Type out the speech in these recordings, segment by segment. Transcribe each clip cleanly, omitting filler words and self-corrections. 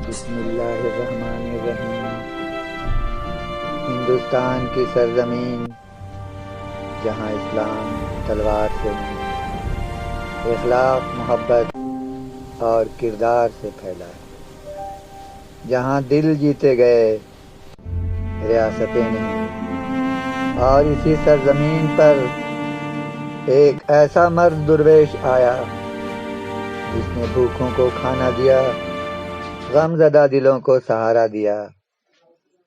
بسم اللہ الرحمن الرحیم۔ ہندوستان کی سرزمین جہاں اسلام تلوار سے نہیں، اخلاق، محبت اور کردار سے پھیلا ہے، جہاں دل جیتے گئے ریاستیں نہیں، اور اسی سرزمین پر ایک ایسا مرد درویش آیا جس نے بھوکوں کو کھانا دیا، غم زدہ دلوں کو سہارا دیا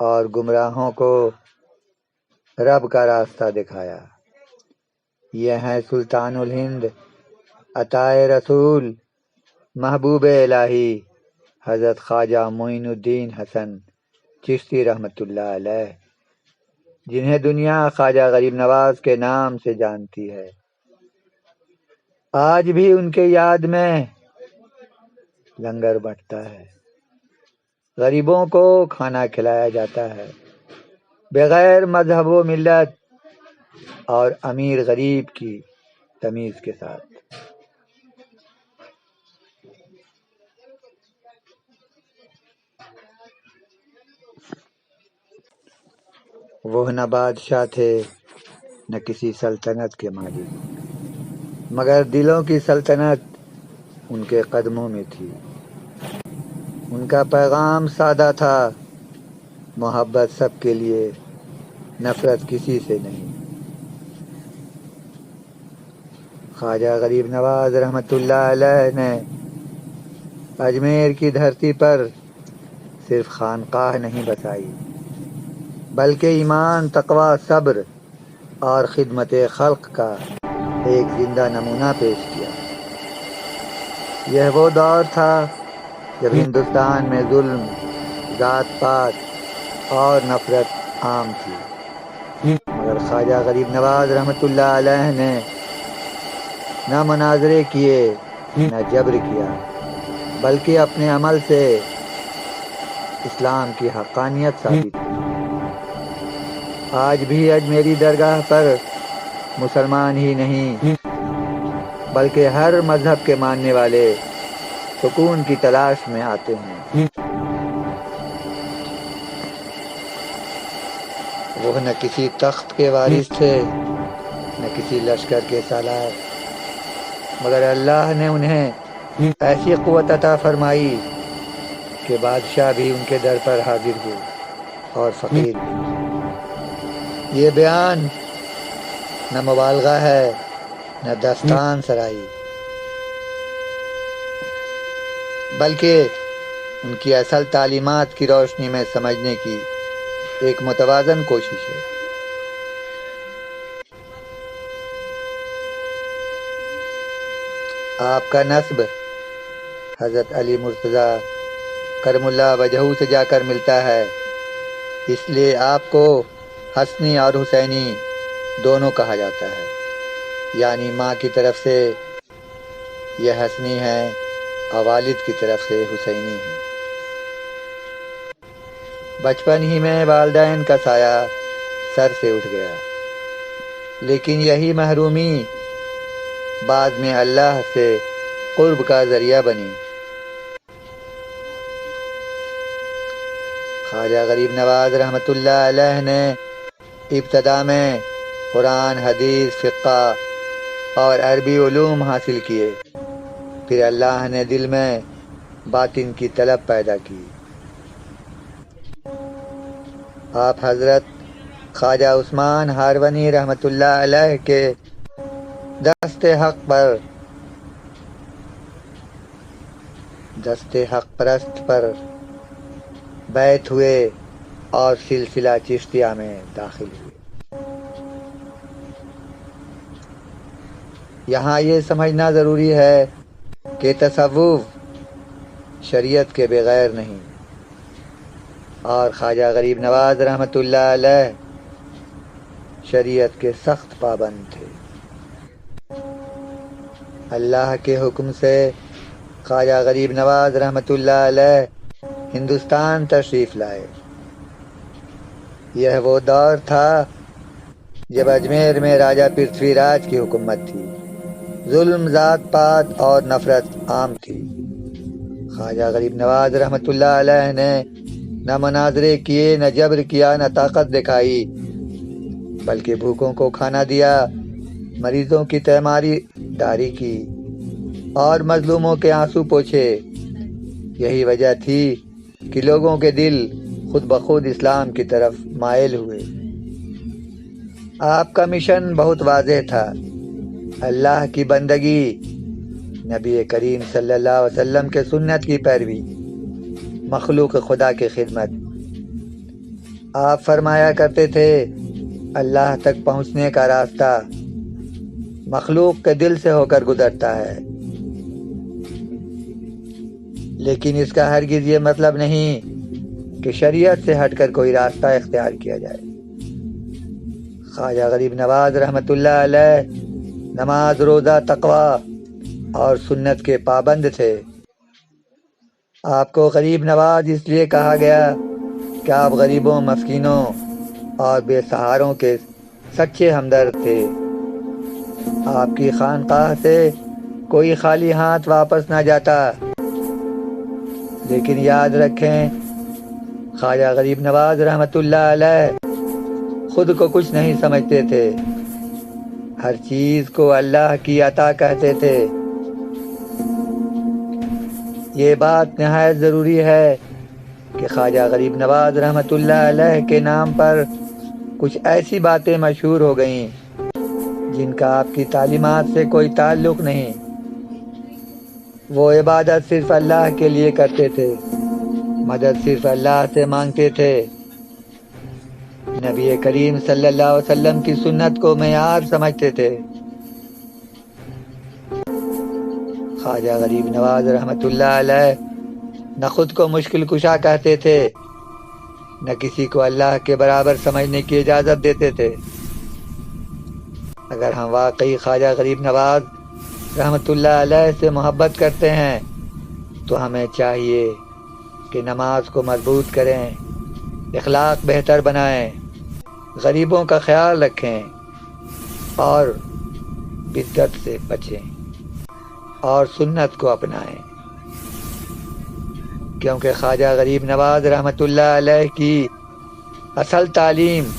اور گمراہوں کو رب کا راستہ دکھایا۔ یہ ہیں سلطان الہند، عطائے رسول، محبوب الہی حضرت خواجہ معین الدین حسن چشتی رحمۃ اللہ علیہ، جنہیں دنیا خواجہ غریب نواز کے نام سے جانتی ہے۔ آج بھی ان کے یاد میں لنگر بٹتا ہے، غریبوں کو کھانا کھلایا جاتا ہے، بغیر مذہب و ملت اور امیر غریب کی تمیز کے ساتھ۔ وہ نہ بادشاہ تھے نہ کسی سلطنت کے مالک، مگر دلوں کی سلطنت ان کے قدموں میں تھی۔ ان کا پیغام سادہ تھا، محبت سب کے لیے، نفرت کسی سے نہیں۔ خواجہ غریب نواز رحمۃ اللہ علیہ نے اجمیر کی دھرتی پر صرف خانقاہ نہیں بسائی، بلکہ ایمان، تقوی، صبر اور خدمت خلق کا ایک زندہ نمونہ پیش کیا۔ یہ وہ دور تھا جب ہندوستان میں ظلم، ذات پات اور نفرت عام تھی، مگر خواجہ غریب نواز رحمۃ اللہ علیہ نے نہ مناظرے کیے نہ جبر کیا، بلکہ اپنے عمل سے اسلام کی حقانیت ثابت کی۔ آج بھی اجمیری درگاہ پر مسلمان ہی نہیں بلکہ ہر مذہب کے ماننے والے سکون کی تلاش میں آتے ہیں۔ وہ نہ کسی تخت کے وارث تھے نہ کسی لشکر کے سالار، مگر اللہ نے انہیں ایسی قوت عطا فرمائی کہ بادشاہ بھی ان کے در پر حاضر ہوئے اور فقیر بھی۔ یہ بیان نہ مبالغہ ہے نہ داستان سرائی، بلکہ ان کی اصل تعلیمات کی روشنی میں سمجھنے کی ایک متوازن کوشش ہے۔ آپ کا نسب حضرت علی مرتضیٰ کرم اللہ وجہہ سے جا کر ملتا ہے، اس لیے آپ کو حسنی اور حسینی دونوں کہا جاتا ہے، یعنی ماں کی طرف سے یہ حسنی ہے اور والد کی طرف سے حسینی ہے۔ بچپن ہی میں والدین کا سایہ سر سے اٹھ گیا، لیکن یہی محرومی بعد میں اللہ سے قرب کا ذریعہ بنی۔ خواجہ غریب نواز رحمۃ اللہ علیہ نے ابتدا میں قرآن، حدیث، فقہ اور عربی علوم حاصل کیے، پھر اللہ نے دل میں باطن کی طلب پیدا کی۔ آپ حضرت خواجہ عثمان ہارونی رحمۃ اللہ علیہ کے دست حق پرست پر بیعت ہوئے اور سلسلہ چشتیہ میں داخل ہوئے۔ یہاں یہ سمجھنا ضروری ہے کہ تصوف شریعت کے بغیر نہیں، اور خواجہ غریب نواز رحمۃ اللہ علیہ شریعت کے سخت پابند تھے۔ اللہ کے حکم سے خواجہ غریب نواز رحمۃ اللہ علیہ ہندوستان تشریف لائے۔ یہ وہ دور تھا جب اجمیر میں راجہ پرتھوی راج کی حکومت تھی، ظلم، ذات پات اور نفرت عام تھی۔ خواجہ غریب نواز رحمۃ اللہ علیہ نے نہ مناظرے کیے، نہ جبر کیا، نہ طاقت دکھائی، بلکہ بھوکوں کو کھانا دیا، مریضوں کی تیماری داری کی اور مظلوموں کے آنسو پوچھے۔ یہی وجہ تھی کہ لوگوں کے دل خود بخود اسلام کی طرف مائل ہوئے۔ آپ کا مشن بہت واضح تھا، اللہ کی بندگی، نبی کریم صلی اللہ علیہ وسلم کے سنت کی پیروی، مخلوق خدا کی خدمت۔ آپ فرمایا کرتے تھے، اللہ تک پہنچنے کا راستہ مخلوق کے دل سے ہو کر گزرتا ہے، لیکن اس کا ہرگز یہ مطلب نہیں کہ شریعت سے ہٹ کر کوئی راستہ اختیار کیا جائے۔ خواجہ غریب نواز رحمۃ اللہ علیہ نماز، روزہ، تقوی اور سنت کے پابند تھے۔ آپ کو غریب نواز اس لیے کہا گیا کہ آپ غریبوں، مسکینوں اور بے سہاروں کے سچے ہمدرد تھے۔ آپ کی خانقاہ سے کوئی خالی ہاتھ واپس نہ جاتا، لیکن یاد رکھیں، خواجہ غریب نواز رحمۃ اللہ علیہ خود کو کچھ نہیں سمجھتے تھے، ہر چیز کو اللہ کی عطا کہتے تھے۔ یہ بات نہایت ضروری ہے کہ خواجہ غریب نواز رحمۃ اللہ علیہ کے نام پر کچھ ایسی باتیں مشہور ہو گئیں جن کا آپ کی تعلیمات سے کوئی تعلق نہیں۔ وہ عبادت صرف اللہ کے لیے کرتے تھے، مدد صرف اللہ سے مانگتے تھے، نبی کریم صلی اللہ علیہ وسلم کی سنت کو معیار سمجھتے تھے۔ خواجہ غریب نواز رحمۃ اللہ علیہ نہ خود کو مشکل کشا کہتے تھے، نہ کسی کو اللہ کے برابر سمجھنے کی اجازت دیتے تھے۔ اگر ہم واقعی خواجہ غریب نواز رحمۃ اللہ علیہ سے محبت کرتے ہیں تو ہمیں چاہیے کہ نماز کو مضبوط کریں، اخلاق بہتر بنائیں، غریبوں کا خیال رکھیں اور بدعت سے بچیں اور سنت کو اپنائیں، کیونکہ خواجہ غریب نواز رحمۃ اللہ علیہ کی اصل تعلیم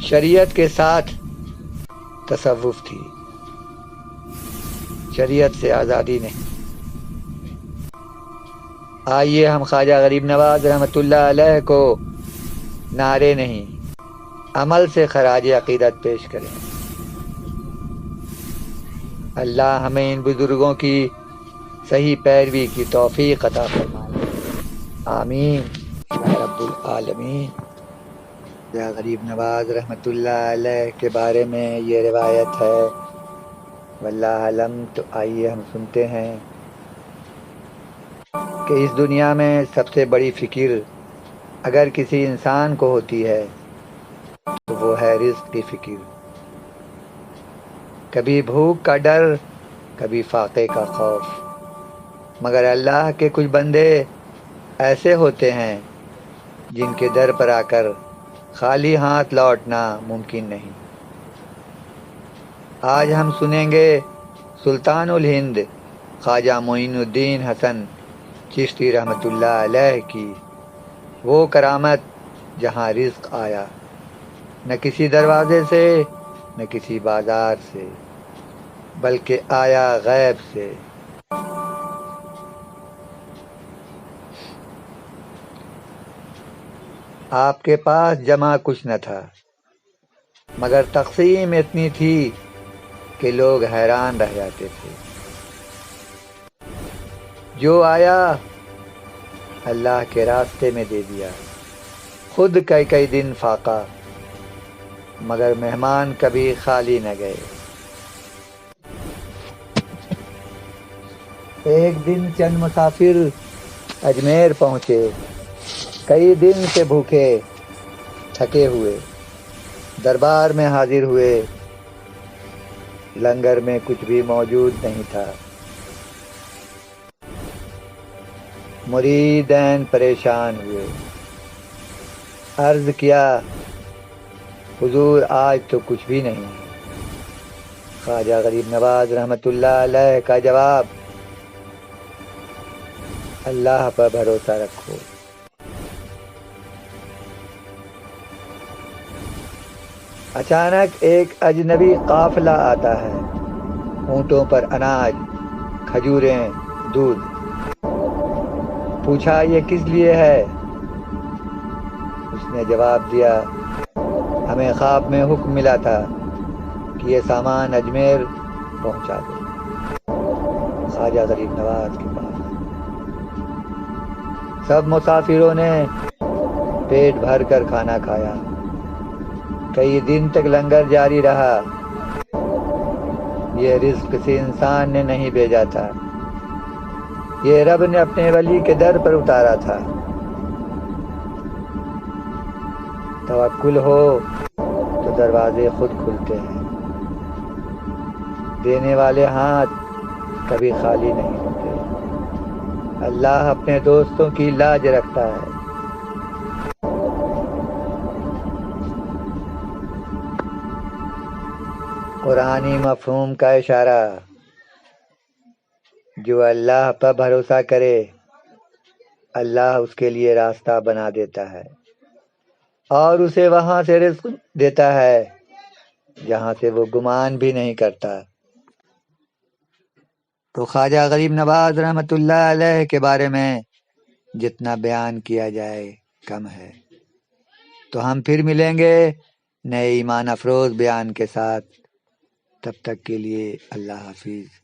شریعت کے ساتھ تصوف تھی، شریعت سے آزادی نہیں۔ آئیے ہم خواجہ غریب نواز رحمۃ اللہ علیہ کو نعرے نہیں، عمل سے خراج عقیدت پیش کریں۔ اللہ ہمیں ان بزرگوں کی صحیح پیروی کی توفیق عطا فرمائے، آمین یا رب العالمین۔ خواجہ غریب نواز رحمۃ اللہ علیہ کے بارے میں یہ روایت ہے، واللہ علم۔ تو آئیے ہم سنتے ہیں کہ اس دنیا میں سب سے بڑی فکر اگر کسی انسان کو ہوتی ہے تو وہ ہے رزق کی فکر۔ کبھی بھوک کا ڈر، کبھی فاقے کا خوف، مگر اللہ کے کچھ بندے ایسے ہوتے ہیں جن کے در پر آ کر خالی ہاتھ لوٹنا ممکن نہیں۔ آج ہم سنیں گے سلطان الہند خواجہ معین الدین حسن چشتی رحمۃ اللہ علیہ کی وہ کرامت جہاں رزق آیا، نہ کسی دروازے سے، نہ کسی بازار سے، بلکہ آیا غیب سے۔ آپ کے پاس جمع کچھ نہ تھا، مگر تقسیم اتنی تھی کہ لوگ حیران رہ جاتے تھے۔ جو آیا اللہ کے راستے میں دے دیا، خود کئی دن فاقہ، مگر مہمان کبھی خالی نہ گئے۔ ایک دن چند مسافر اجمیر پہنچے، کئی دن سے بھوکے تھکے ہوئے دربار میں حاضر ہوئے، لنگر میں کچھ بھی موجود نہیں تھا۔ مریدین پریشان ہوئے، عرض کیا، حضور آج تو کچھ بھی نہیں۔ خواجہ غریب نواز رحمۃ اللہ علیہ کا جواب، اللہ پر بھروسہ رکھو۔ اچانک ایک اجنبی قافلہ آتا ہے، اونٹوں پر اناج، کھجوریں، دودھ۔ پوچھا یہ کس لیے ہے؟ اس نے جواب دیا ہمیں خواب میں حکم ملا تھا کہ یہ سامان اجمیر پہنچا دو، خواجہ غریب نواز کے پاس۔ سب مسافروں نے پیٹ بھر کر کھانا کھایا، کئی دن تک لنگر جاری رہا۔ یہ رزق کسی انسان نے نہیں بھیجا تھا، یہ رب نے اپنے ولی کے در پر اتارا تھا۔ توکل ہو تو دروازے خود کھلتے ہیں، دینے والے ہاتھ کبھی خالی نہیں ہوتے۔ اللہ اپنے دوستوں کی لاج رکھتا ہے۔ قرآنی مفہوم کا اشارہ، جو اللہ پر بھروسہ کرے اللہ اس کے لیے راستہ بنا دیتا ہے اور اسے وہاں سے رزق دیتا ہے جہاں سے وہ گمان بھی نہیں کرتا۔ تو خواجہ غریب نواز رحمۃ اللہ علیہ کے بارے میں جتنا بیان کیا جائے کم ہے۔ تو ہم پھر ملیں گے نئے ایمان افروز بیان کے ساتھ، تب تک کے لیے اللہ حافظ۔